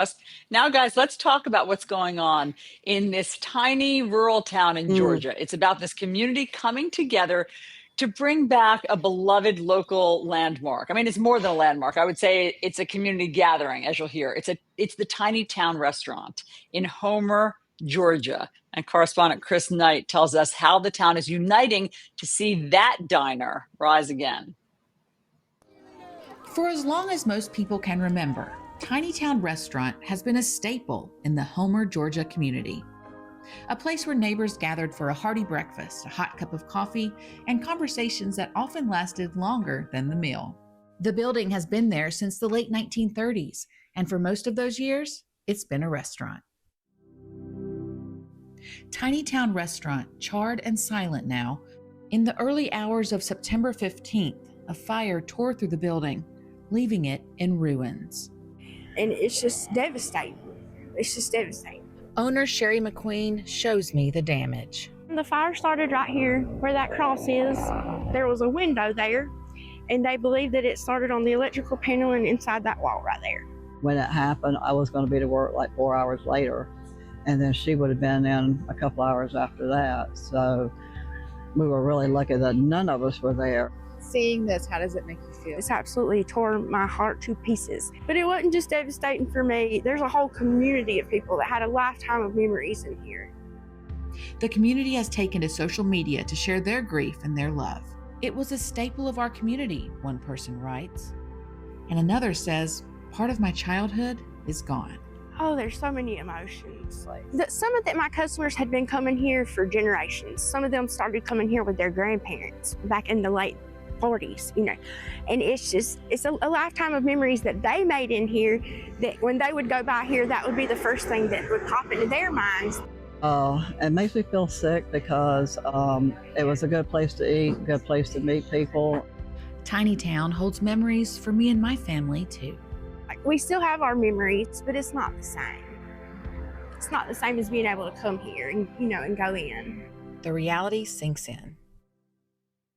us. Now, guys, let's talk about what's going on in this tiny rural town in Mm. Georgia. It's about this community coming together to bring back a beloved local landmark. I mean, it's more than a landmark. I would say it's a community gathering, as you'll hear. It's the Tiny Town Restaurant in Homer, Georgia. And correspondent Chris Knight tells us how the town is uniting to see that diner rise again. For as long as most people can remember, Tiny Town Restaurant has been a staple in the Homer, Georgia community. A place where neighbors gathered for a hearty breakfast, a hot cup of coffee, and conversations that often lasted longer than the meal. The building has been there since the late 1930s, and for most of those years, it's been a restaurant. Tiny Town Restaurant, charred and silent now. In the early hours of September 15th, a fire tore through the building, leaving it in ruins. And it's just devastating. It's just devastating. Owner Sherry McQueen shows me the damage. The fire started right here where that cross is. There was a window there, and they believe that it started on the electrical panel and inside that wall right there. When it happened, I was going to be to work like 4 hours later, and then she would have been in a couple hours after that. So we were really lucky that none of us were there. Seeing this, how does it make you feel? It's absolutely tore my heart to pieces. But it wasn't just devastating for me. There's a whole community of people that had a lifetime of memories in here. The community has taken to social media to share their grief and their love. It was a staple of our community, one person writes. And another says, part of my childhood is gone. Oh, there's so many emotions. Some of my customers had been coming here for generations. Some of them started coming here with their grandparents back in the late 40s, and it's a lifetime of memories that they made in here, that when they would go by here, that would be the first thing that would pop into their minds. It makes me feel sick because it was a good place to eat, a good place to meet people. Tiny Town holds memories for me and my family too. We still have our memories, but it's not the same. It's not the same as being able to come here and and go in. The reality sinks in.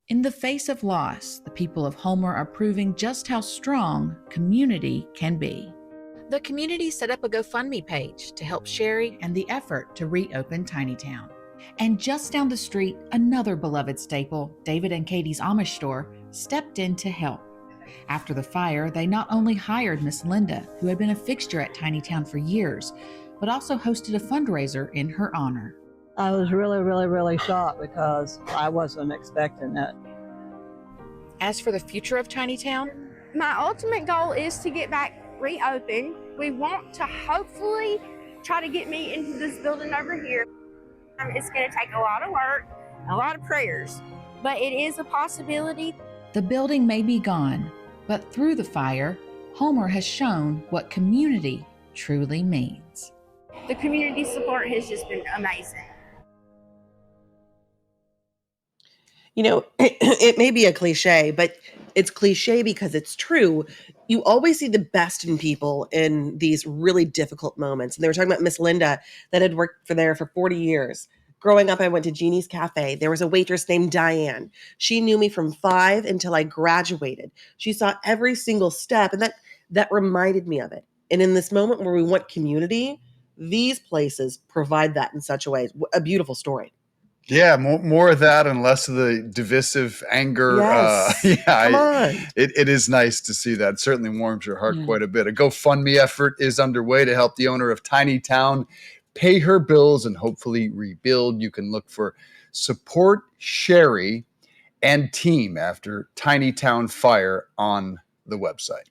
In the face of loss, the people of Homer are proving just how strong community can be. The community set up a GoFundMe page to help Sherry and the effort to reopen Tiny Town. And just down the street, another beloved staple, David and Katie's Amish store, stepped in to help. After the fire, they not only hired Miss Linda, who had been a fixture at Tiny Town for years, but also hosted a fundraiser in her honor. I was really, really, really shocked because I wasn't expecting it. As for the future of Tiny Town, my ultimate goal is to get back reopened. We want to hopefully try to get me into this building over here. It's going to take a lot of work, a lot of prayers, but it is a possibility. The building may be gone, but through the fire, Homer has shown what community truly means. The community support has just been amazing. It may be a cliche, but it's cliche because it's true. You always see the best in people in these really difficult moments. And they were talking about Miss Linda that had worked there for 40 years. Growing up, I went to Jeannie's Cafe. There was a waitress named Diane. She knew me from 5 until I graduated. She saw every single step, and that reminded me of it. And in this moment where we want community, these places provide that in such a way. A beautiful story. Yeah, more of that and less of the divisive anger. Yes. It is nice to see that. It certainly warms your heart quite a bit. A GoFundMe effort is underway to help the owner of Tiny Town pay her bills and hopefully rebuild. You can look for Support Sherry and Team after Tiny Town Fire on the website.